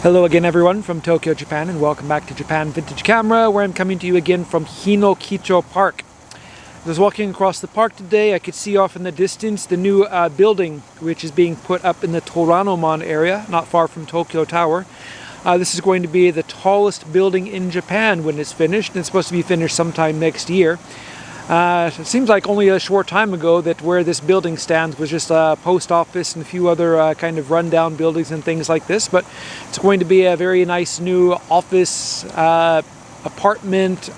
Hello again everyone from Tokyo, Japan, and welcome back to Japan Vintage Camera, where I'm coming to you again from Hinokicho Park. I was walking across the park today. I could see off in the distance the new building which is being put up in the Toranomon area, not far from Tokyo Tower. This is going to be the tallest building in Japan when it's finished, and it's supposed to be finished sometime next year. It seems like only a short time ago that where this building stands was just a post office and a few other kind of rundown buildings and things like this, but it's going to be a very nice new office, apartment,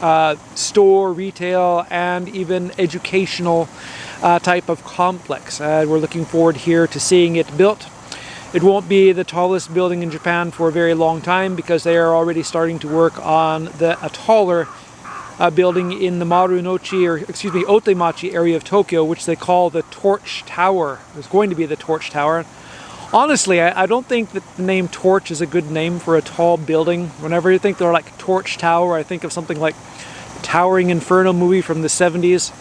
store, retail, and even educational type of complex. We're looking forward here to seeing it built. It won't be the tallest building in Japan for a very long time because they are already starting to work on a taller building in the Otemachi area of Tokyo, which they call the Torch Tower. It's going to be the Torch Tower. Honestly, I don't think that the name Torch is a good name for a tall building. Whenever you think they're like Torch Tower, I think of something like Towering Inferno movie from the 70s.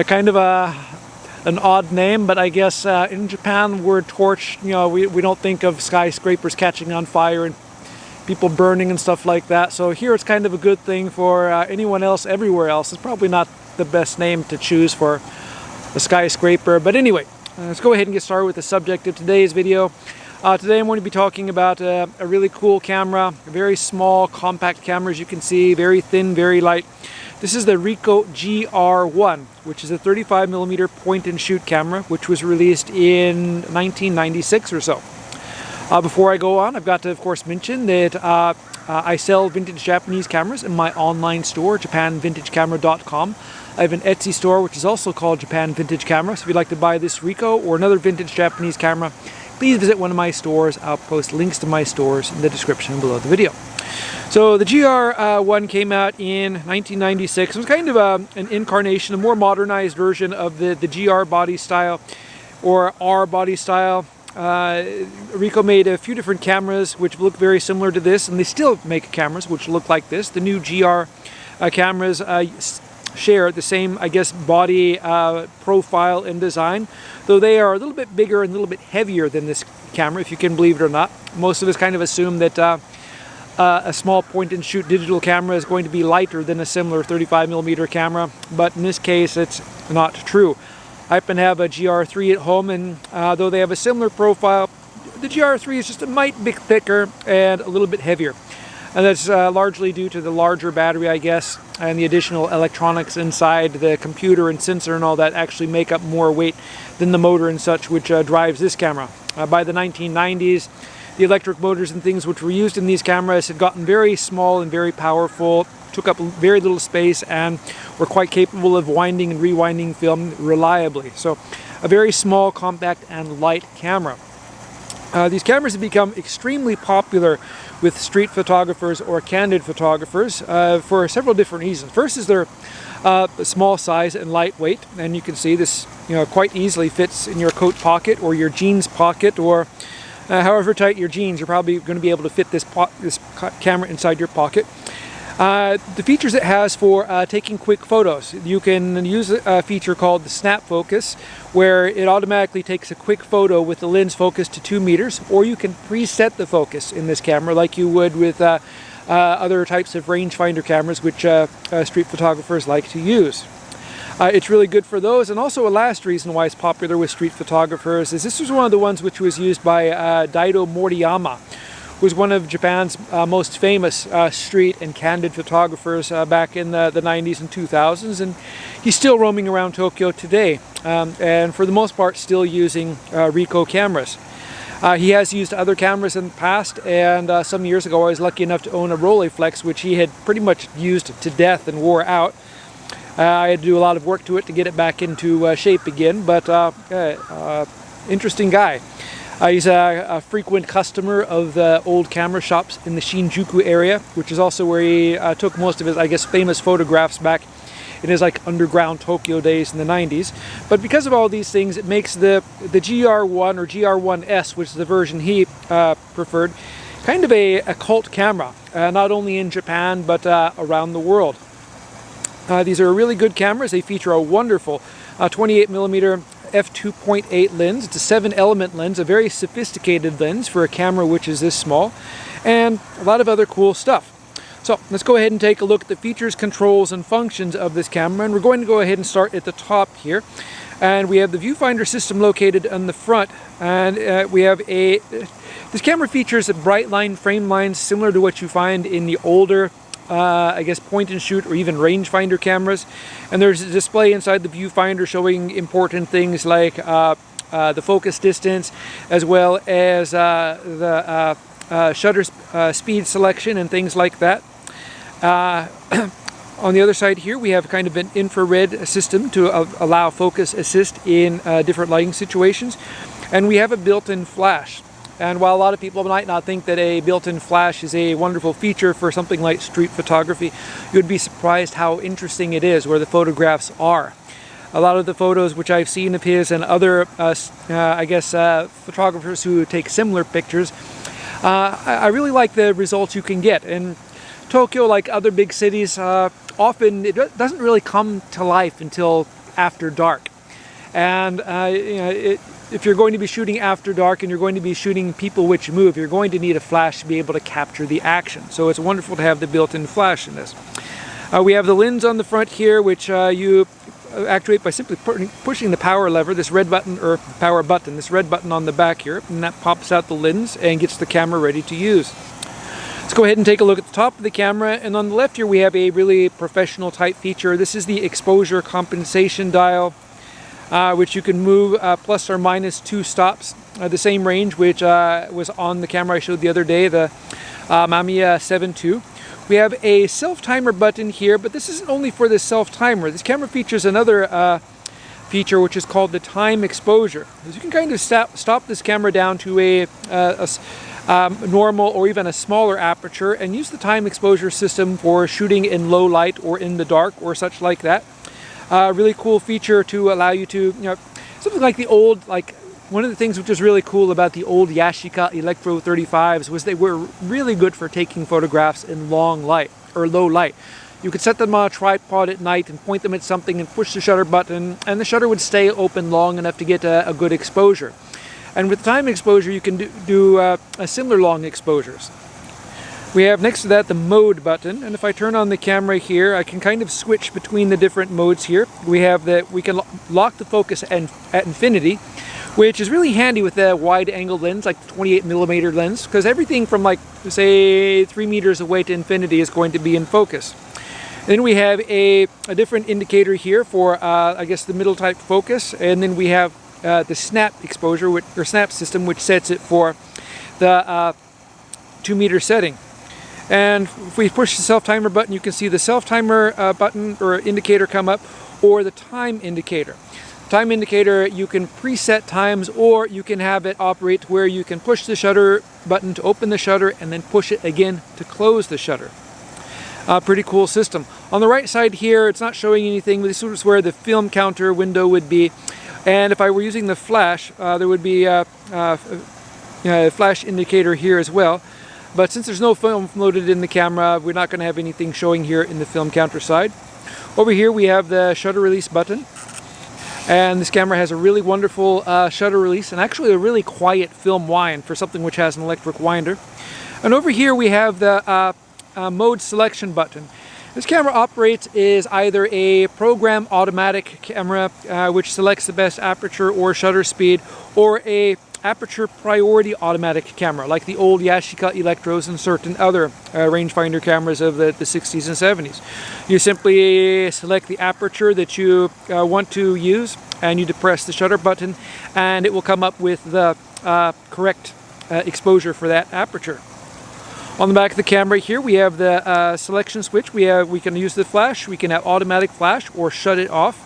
Kind of an odd name, but I guess in Japan, the word torch, we don't think of skyscrapers catching on fire and people burning and stuff like that. So here it's kind of a good thing. For anyone else everywhere else, it's probably not the best name to choose for a skyscraper. But anyway, let's go ahead and get started with the subject of today's video. Today I'm going to be talking about a really cool camera, a very small, compact camera, as you can see, very thin, very light. This is the Ricoh GR1, which is a 35mm point-and-shoot camera, which was released in 1996 or so. Before I go on, I've got to, of course, mention that I sell vintage Japanese cameras in my online store, japanvintagecamera.com. I have an Etsy store, which is also called Japan Vintage Camera. So if you'd like to buy this Ricoh or another vintage Japanese camera, please visit one of my stores. I'll post links to my stores in the description below the video. So the GR1 came out in 1996. It was kind of an incarnation, a more modernized version of the GR body style, or R body style. Ricoh made a few different cameras which look very similar to this, and they still make cameras which look like this. The new GR cameras share the same, I guess, body profile and design, though they are a little bit bigger and a little bit heavier than this camera, if you can believe it or not. Most of us kind of assume that a small point-and-shoot digital camera is going to be lighter than a similar 35mm camera, but in this case it's not true. I happen to have a GR3 at home, and though they have a similar profile, the GR3 is just a mite bit thicker and a little bit heavier. And that's largely due to the larger battery, I guess, and the additional electronics inside. The computer and sensor and all that actually make up more weight than the motor and such, which drives this camera. By the 1990s, the electric motors and things which were used in these cameras had gotten very small and very powerful, took up very little space, and were quite capable of winding and rewinding film reliably. So a very small, compact, and light camera. These cameras have become extremely popular with street photographers or candid photographers for several different reasons. First is their small size and lightweight, and you can see this quite easily fits in your coat pocket or your jeans pocket, or however tight your jeans, you're probably going to be able to fit this camera inside your pocket. The features it has for taking quick photos. You can use a feature called the snap focus, where it automatically takes a quick photo with the lens focused to 2 meters, or you can preset the focus in this camera like you would with other types of rangefinder cameras, which street photographers like to use. It's really good for those, and also a last reason why it's popular with street photographers is this was one of the ones which was used by Daido Moriyama, who was one of Japan's most famous street and candid photographers back in the 90s and 2000s, and he's still roaming around Tokyo today, and for the most part still using Ricoh cameras. He has used other cameras in the past, and some years ago I was lucky enough to own a Rolleiflex, which he had pretty much used to death and wore out. I had to do a lot of work to it to get it back into shape again, but interesting guy. He's a frequent customer of the old camera shops in the Shinjuku area, which is also where he took most of his, I guess, famous photographs back in his underground Tokyo days in the 90s. But because of all these things, it makes the GR1 or GR1S, which is the version he preferred, kind of a cult camera, not only in Japan but around the world. These are really good cameras. They feature a wonderful 28mm f2.8 lens. It's a 7-element lens, a very sophisticated lens for a camera which is this small. and a lot of other cool stuff. So let's go ahead and take a look at the features, controls, and functions of this camera, and we're going to go ahead and start at the top here. And we have the viewfinder system located on the front, and we have this camera features a bright line frame lines similar to what you find in the older I guess point and shoot or even rangefinder cameras. And there's a display inside the viewfinder showing important things like the focus distance, as well as the shutter speed selection and things like that. On the other side here, we have kind of an infrared system to allow focus assist in different lighting situations. And we have a built-in flash. And while a lot of people might not think that a built-in flash is a wonderful feature for something like street photography, you'd be surprised how interesting it is where the photographs are. A lot of the photos which I've seen of his and other, I guess, photographers who take similar pictures, I really like the results you can get. And Tokyo, like other big cities, often it doesn't really come to life until after dark. And if you're going to be shooting after dark and you're going to be shooting people which move, you're going to need a flash to be able to capture the action. So it's wonderful to have the built-in flash in this. We have the lens on the front here, which you actuate by simply pushing the power lever, this red button, or power button, this red button on the back here, and that pops out the lens and gets the camera ready to use. Let's go ahead and take a look at the top of the camera, and on the left here we have a really professional type feature. This is the exposure compensation dial, which you can move plus or minus 2 stops, the same range which was on the camera I showed the other day, the Mamiya 7II. We have a self-timer button here, but this isn't only for the self-timer. This camera features another feature which is called the time exposure. So you can kind of stop this camera down to a normal or even a smaller aperture and use the time exposure system for shooting in low light or in the dark or such like that. Really cool feature to allow you to, something like the old, one of the things which is really cool about the old Yashica Electro 35s was they were really good for taking photographs in long light or low light. You could set them on a tripod at night and point them at something and push the shutter button, and the shutter would stay open long enough to get a good exposure. And with time exposure, you can do a similar long exposures. We have next to that the mode button, and if I turn on the camera here, I can kind of switch between the different modes here. We have that we can lock the focus at infinity, which is really handy with a wide angle lens like the 28mm lens, because everything from say 3 meters away to infinity is going to be in focus. Then we have a different indicator here for I guess the middle type focus, and then we have the snap exposure or snap system, which sets it for the 2 meter setting. And if we push the self-timer button, you can see the self-timer button or indicator come up, or the time indicator. Time indicator, you can preset times, or you can have it operate where you can push the shutter button to open the shutter and then push it again to close the shutter. Pretty cool system. On the right side here, it's not showing anything, but this is where the film counter window would be. And if I were using the flash, there would be a flash indicator here as well. But since there's no film loaded in the camera, we're not going to have anything showing here in the film counter side. Over here we have the shutter release button. And this camera has a really wonderful shutter release, and actually a really quiet film wind for something which has an electric winder. And over here we have the mode selection button. This camera operates as either a program automatic camera, which selects the best aperture or shutter speed, or a aperture priority automatic camera, like the old Yashica Electros and certain other rangefinder cameras of the 60s and 70s. You simply select the aperture that you want to use, and you depress the shutter button, and it will come up with the correct exposure for that aperture. On the back of the camera here, we have the selection switch. We can use the flash, we can have automatic flash or shut it off.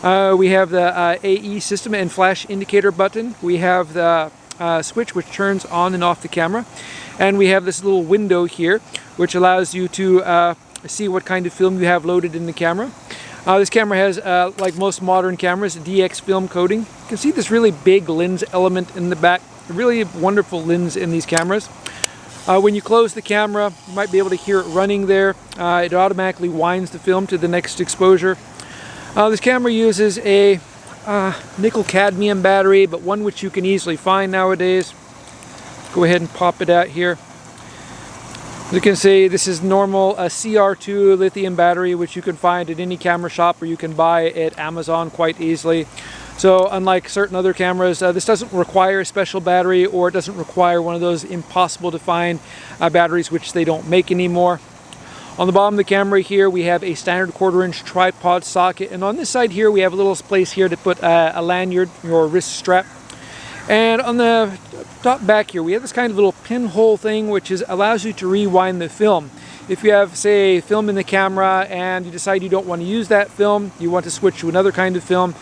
We have the AE system and flash indicator button. We have the switch which turns on and off the camera. And we have this little window here which allows you to see what kind of film you have loaded in the camera. This camera has, like most modern cameras, DX film coating. You can see this really big lens element in the back. A really wonderful lens in these cameras. When you close the camera, you might be able to hear it running there. It automatically winds the film to the next exposure. This camera uses a nickel cadmium battery, but one which you can easily find nowadays. Go ahead and pop it out here. As you can see, this is normal CR2 lithium battery, which you can find at any camera shop or you can buy at Amazon quite easily. So unlike certain other cameras, this doesn't require a special battery, or it doesn't require one of those impossible to find batteries which they don't make anymore. On the bottom of the camera here we have a standard 1/4-inch tripod socket, and on this side here we have a little place here to put a lanyard or wrist strap. And on the top back here we have this kind of little pinhole thing which allows you to rewind the film. If you have, say, film in the camera and you decide you don't want to use that film, you want to switch to another kind of film,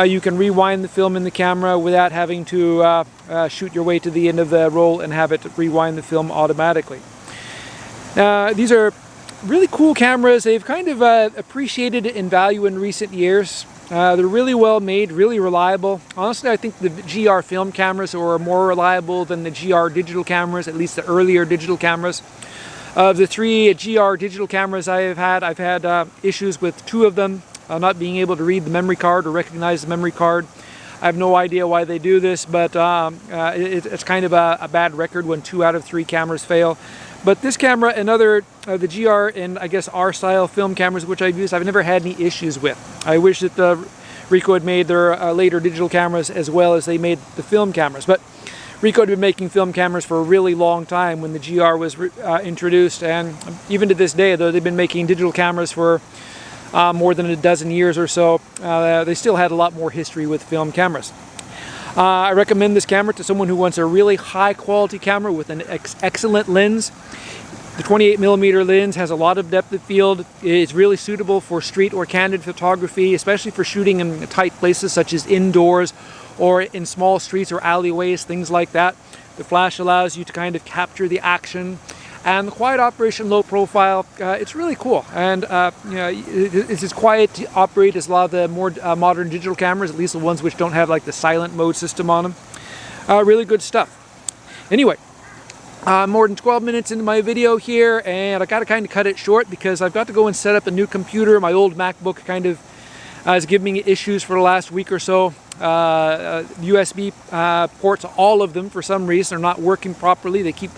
you can rewind the film in the camera without having to shoot your way to the end of the roll and have it rewind the film automatically. These are really cool cameras. They've kind of appreciated in value in recent years. They're really well made, really reliable. Honestly, I think the GR film cameras are more reliable than the GR digital cameras, at least the earlier digital cameras. Of the 3 GR digital cameras I've had issues with 2 of them. Not being able to read the memory card or recognize the memory card. I have no idea why they do this, but it's kind of a bad record when 2 out of 3 cameras fail. But this camera and other, the GR and I guess R-style film cameras which I've used, I've never had any issues with. I wish that Ricoh had made their later digital cameras as well as they made the film cameras. But Ricoh had been making film cameras for a really long time when the GR was introduced, and even to this day, though they've been making digital cameras for more than a dozen years or so, they still had a lot more history with film cameras. I recommend this camera to someone who wants a really high quality camera with an excellent lens. The 28mm lens has a lot of depth of field. It's really suitable for street or candid photography, especially for shooting in tight places such as indoors or in small streets or alleyways, things like that. The flash allows you to kind of capture the action. And the quiet operation, low profile, it's really cool. And you know, it's as quiet to operate as a lot of the more modern digital cameras, at least the ones which don't have like the silent mode system on them. Really good stuff. Anyway, more than 12 minutes into my video here, and I got to kind of cut it short because I've got to go and set up a new computer. My old MacBook kind of has given me issues for the last week or so. USB ports, all of them for some reason are not working properly. They keep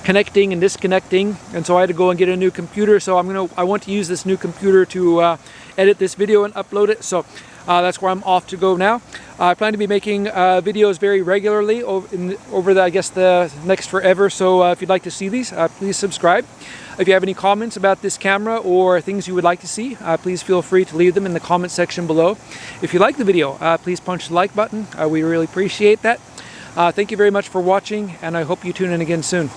connecting and disconnecting, and so I had to go and get a new computer. So I want to use this new computer to edit this video and upload it. So that's where I'm off to go now. I plan to be making videos very regularly over the, I guess, the next forever. So if you'd like to see these, please subscribe. If you have any comments about this camera or things you would like to see, please feel free to leave them in the comment section below. If you like the video, please punch the like button. We really appreciate that. Thank you very much for watching, and I hope you tune in again soon.